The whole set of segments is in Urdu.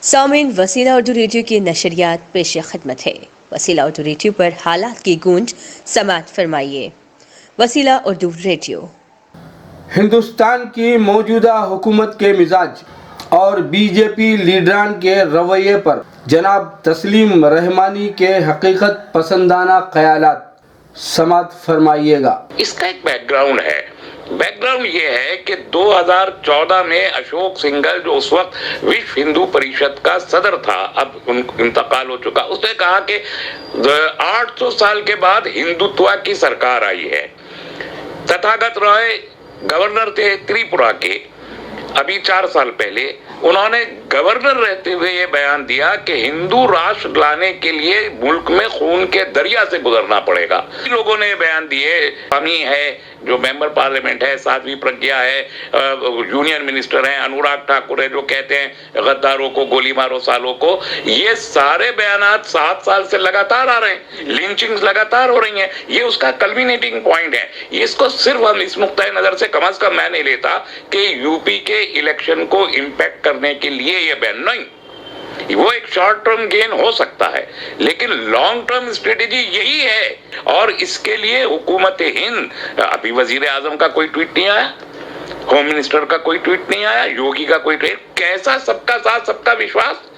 سامعین، وسیلہ اردو ریڈیو کی نشریات پیش خدمت ہے۔ وسیلہ اردو ریڈیو پر حالات کی گونج سماعت فرمائیے۔ وسیلہ اردو ریڈیو۔ ہندوستان کی موجودہ حکومت کے مزاج اور بی جے پی لیڈران کے رویے پر جناب تسلیم رحمانی کے حقیقت پسندانہ خیالات سماعت فرمائیے گا۔ اس کا ایک بیک گراؤنڈ ہے۔ بیک گراؤنڈ یہ ہے کہ 2014 میں اشوک سنگھل جو اس وقت وشو ہندو پریشد کا صدر تھا، اب انتقال ہو چکا، اس نے کہا کہ 800 سال کے بعد ہندوتوا کی سرکار آئی ہے۔ تتھاگت رائے گورنر تھے تریپورہ کے ابھی 4 سال پہلے، انہوں نے گورنر رہتے ہوئے یہ بیان دیا کہ ہندو راشٹر لانے کے لیے ملک میں خون کے دریا سے گزرنا پڑے گا۔ لوگوں نے بیان دیے، سوامی ہے جو ممبر پارلیمنٹ ہے، سادھوی پرگیہ ہے، یونین منسٹر ہیں، انوراگ ٹھاکر ہے جو کہتے ہیں غداروں کو گولی مارو سالوں کو، یہ سارے بیانات 7 سال سے لگاتار آ رہے ہیں، لنچنگز لگاتار ہو رہی ہیں، یہ اس کا کلمینیٹنگ پوائنٹ ہے۔ اس کو صرف ہم اس نقطۂ نظر سے کم از کم میں نہیں لیتا کہ یو پی کے الیکشن کو امپیکٹ کرنے کے لیے یہ بیان نہیں، وہ ایک شارٹ ٹرم گین ہو سکتا ہے لیکن لانگ ٹرم اسٹریٹجی یہی ہے۔ اور اس کے لیے حکومت ہند، ابھی وزیر اعظم کا کوئی ٹویٹ نہیں آیا، ہوم منسٹر کا کوئی ٹویٹ نہیں آیا، یوگی کا کوئی ٹویٹ، کیسا سب کا ساتھ سب کا وشواس؟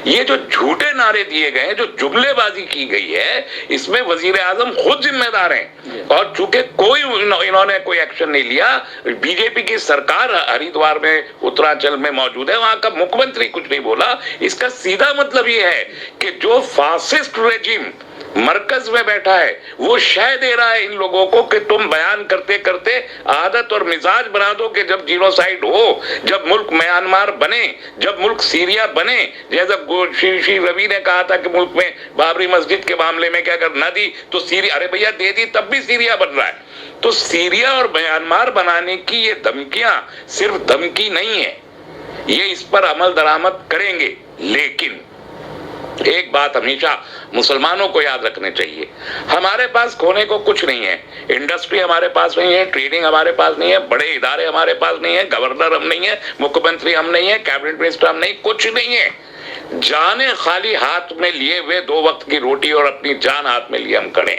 یہ جو جھوٹے نعرے دیے گئے ہیں، جو جملے بازی کی گئی ہے، اس میں وزیر اعظم خود ذمہ دار ہیں، اور چونکہ انہوں نے کوئی ایکشن نہیں لیا، بی جے پی کی سرکار ہریدوار میں اتراچل میں موجود ہے، وہاں کا مکھ منتری کچھ نہیں بولا۔ اس کا سیدھا مطلب یہ ہے کہ جو فاسسٹ ریجیم مرکز میں بیٹھا ہے وہ شے دے رہا ہے ان لوگوں کو کہ تم بیان کرتے کرتے عادت اور مزاج بنا دو کہ جب جینوسائیڈ ہو، جب ملک میانمار بنے، جب ملک سیریا بنے، جیسا شری روی نے کہا تھا کہ ملک میں بابری مسجد کے معاملے میں کہ اگر نہ دی تو سیریا، ارے بھیا دے دی تب بھی سیریا بن رہا ہے۔ تو سیریا اور میانمار بنانے کی یہ دھمکیاں صرف دھمکی نہیں ہے، یہ اس پر عمل درآمد کریں گے۔ لیکن ایک بات ہمیشہ مسلمانوں کو یاد رکھنے چاہیے، ہمارے پاس کھونے کو کچھ نہیں ہے، انڈسٹری ہمارے پاس نہیں ہے، ٹریڈنگ ہمارے پاس نہیں ہے، بڑے ادارے ہمارے پاس نہیں ہے، گورنر ہم نہیں ہے، مکھ منتری ہم نہیں ہے، کیبنٹ منسٹر ہم نہیں، کچھ نہیں ہے۔ جانیں خالی ہاتھ میں لیے ہوئے 2 وقت کی روٹی اور اپنی جان ہاتھ میں لیے ہم کھڑے۔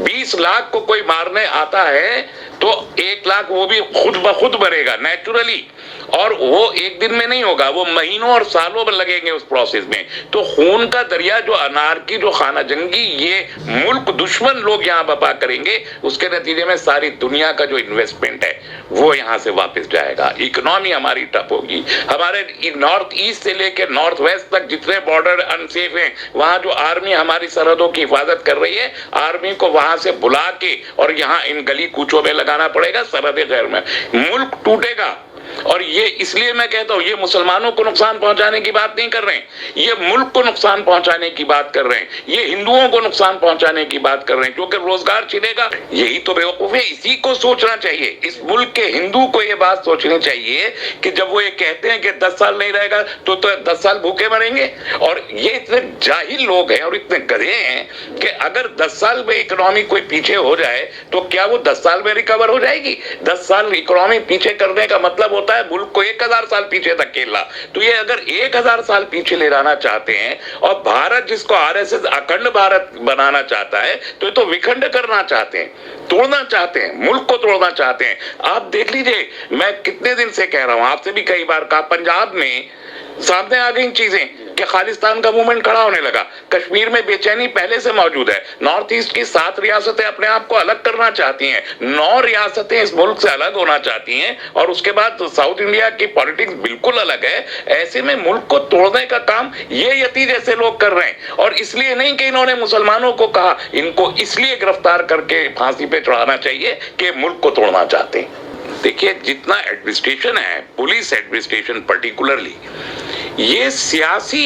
20 لاکھ کو کوئی مارنے آتا ہے تو 1 لاکھ وہ بھی خود بخود مرے گا نیچرلی، اور وہ ایک دن میں نہیں ہوگا، وہ مہینوں اور سالوں میں لگیں گے اس پروسیس میں۔ تو خون کا دریا، جو انارکی، جو خانہ جنگی یہ ملک دشمن لوگ یہاں بپا کریں گے، اس کے نتیجے میں ساری دنیا کا جو انویسٹمنٹ ہے وہ یہاں سے واپس جائے گا، اکنامی ہماری ٹپ ہوگی۔ ہمارے نارتھ ایسٹ سے لے کے نارتھ ویسٹ تک جتنے بارڈر انسیف ہیں، وہاں جو آرمی ہماری سرحدوں کی حفاظت کر رہی ہے، آرمی کو وہاں سے بلا کے اور یہاں ان گلی کوچوں میں لگانا پڑے گا، سرحد غیر میں ملک ٹوٹے گا۔ اور یہ اس لیے میں کہتا ہوں، یہ مسلمانوں کو نقصان پہنچانے کی بات نہیں کر رہے ہیں، یہ ملک کو نقصان پہنچانے کی بات کر رہے ہیں، یہ ہندوؤں کو نقصان پہنچانے کی بات کر رہے ہیں، کیونکہ روزگار چھنے گا۔ یہی تو بیوقوف ہے، اسی کو سوچنا چاہیے، اس ملک کے ہندو کو یہ بات سوچنی چاہیے کہ جب وہ یہ کہتے ہیں کہ 10 سال نہیں رہے گا تو 10 سال بھوکے مریں گے۔ اور یہ اتنے جاہل لوگ ہیں اور اتنے گدھے ہیں کہ اگر 10 سال میں اکنامی کوئی پیچھے ہو جائے تو کیا وہ 10 سال میں ریکور ہو جائے گی؟ 10 سال اکنامی پیچھے کرنے کا مطلب ہوتا ہے ملک کو 1000 سال پیچھے دھکیلنا۔ تو یہ اگر 1000 سال پیچھے لے جانا چاہتے ہیں، اور بھارت جس کو RSS اکھنڈ بھارت بنانا چاہتا ہے، تو یہ تو وکھنڈ کرنا چاہتے ہیں، توڑنا چاہتے ہیں، ملک کو توڑنا چاہتے ہیں۔ آپ دیکھ لیجئے، میں کتنے دن سے کہہ رہا ہوں، آپ سے بھی کئی بار کہا، پنجاب میں سامنے آ گئی چیزیں کہ خالستان کا موومنٹ کھڑا ہونے لگا، کشمیر میں بے چینی پہلے سے موجود ہے، نارتھ ایسٹ کی 7 ریاستیں اپنے آپ کو الگ کرنا چاہتی ہیں، 9 ریاستیں اس ملک سے الگ ہونا چاہتی ہیں، اور اس کے بعد ساؤتھ انڈیا کی پالیٹکس بالکل الگ ہے۔ ایسے میں ملک کو توڑنے کا کام یہ یتی جیسے لوگ کر رہے ہیں، اور اس لیے نہیں کہ انہوں نے مسلمانوں کو کہا، ان کو اس لیے گرفتار کر کے پھانسی پہ چڑھانا چاہیے کہ ملک کو توڑنا چاہتے ہیں۔ دیکھیے، جتنا ایڈمنسٹریشن ہے، پولیس ایڈمنسٹریشن پرٹیکولرلی، یہ سیاسی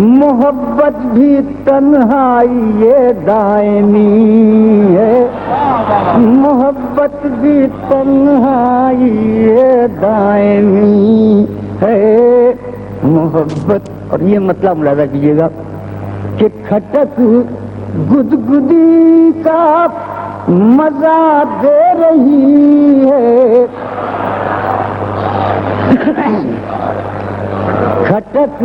محبت بھی تنہائی یہ دائمی ہے، محبت بھی تنہائی یہ دائمی ہے، محبت۔ اور یہ مطلب ملاحظہ کیجیے گا کہ کھٹک گدگدی کا مزہ دے رہی ہے، کھٹک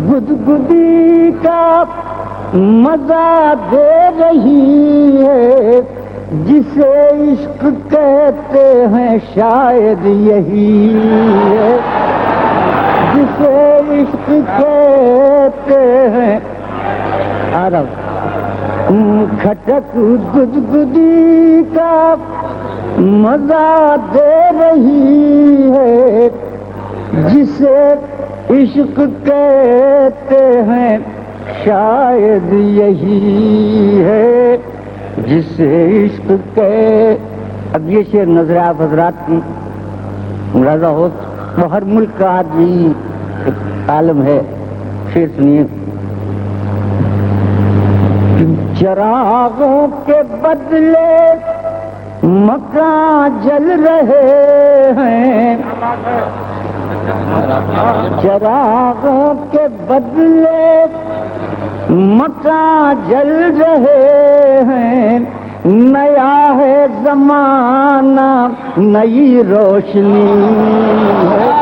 گدگدی کا مزہ دے رہی ہے، جسے عشق کہتے ہیں شاید یہی ہے، جسے عشق کہتے ہیں عرب۔ کھٹک گدگدی کا مزہ دے رہی ہے، جسے عشق کہتے ہیں شاید یہی ہے، جسے عشق کہ۔ اب یہ شعر نظر آپ حضرات کی ملاحظہ ہو، وہ ہر ملک کا آدمی عالم ہے۔ شعر سنیے۔ چراغوں کے بدلے مکان جل رہے ہیں، چراغوں کے بدلے مکان جل رہے ہیں، نیا ہے زمانہ نئی روشنی ہے۔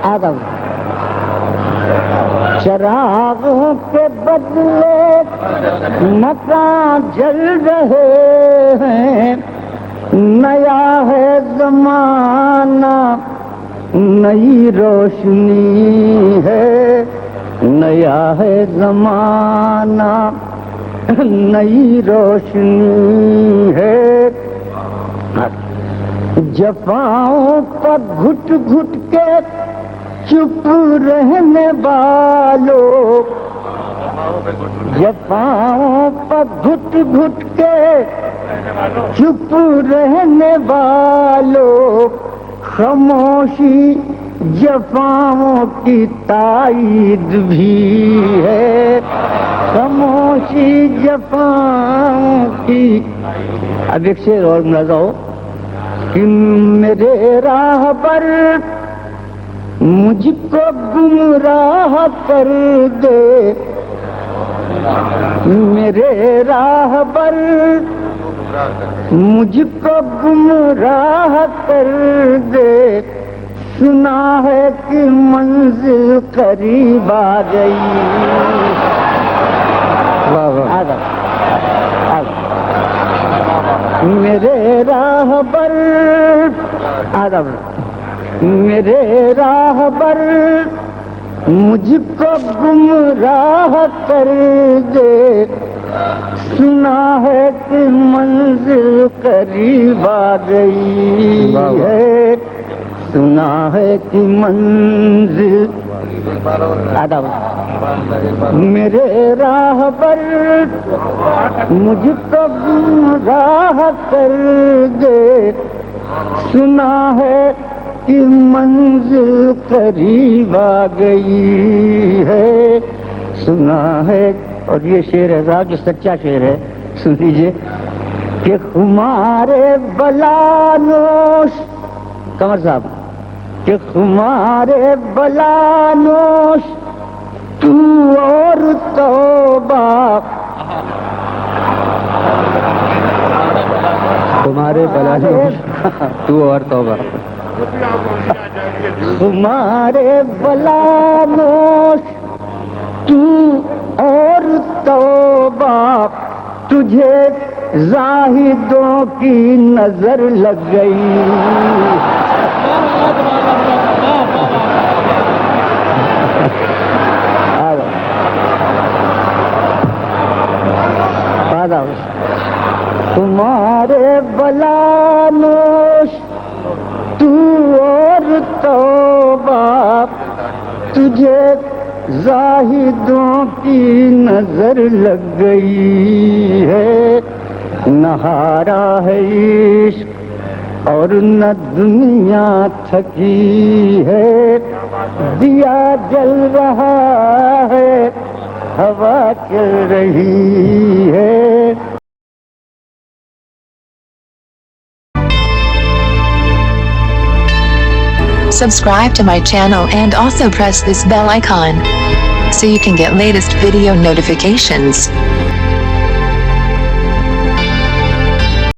آدم چراغوں کے بدلے مکان جل رہے ہیں، نیا ہے زمانہ نئی روشنی ہے، نیا ہے زمانہ نئی روشنی ہے۔ جفاؤں پر گھٹ گھٹ کے چپ رہنے والوں، جفاؤں پر گھٹ گھٹ کے چپ رہنے والوں، خاموشی جفاؤں کی تائید بھی ہے، خاموشی جفاؤں کی۔ اب ایک شعر اور ملاحظہ ہو کہ میرے راہ پر مجھ کو گمراہ کر دے، میرے راہ پر مجھ کو گمراہ کر دے، سنا ہے کہ منزل قریب آ گئی۔ میرے راہ پر آدم، میرے راہ پر مجھ کو گمراہ کر دے، سنا ہے کہ منزل قریب آ گئی ہے، سنا ہے کہ منزل آدم۔ میرے راہ پر مجھ کو گمراہ کر دے، سنا ہے کہ منزل قریب آ گئی ہے، سنا ہے۔ اور یہ شعر ہے جو سچا شعر ہے، سن لیجیے کہ ہمارے بلانوش قمر صاحب، کہ ہمارے بلانوش تو اور توبہ، تمہارے بلانوش تو اور توبہ، تمہارے بلانوش تو اور توبہ، تجھے زاہدوں کی نظر لگ گئی۔ تمہارے بلانوش تو اور توبہ، تجھے زاہدوں کی نظر لگ گئی ہے، نہ ہارا ہے عشق اور نہ دنیا تھکی ہے، دیا جل رہا ہے، ہوا چل رہی ہے۔ Subscribe to my channel and also press this bell icon so you can get latest video notifications.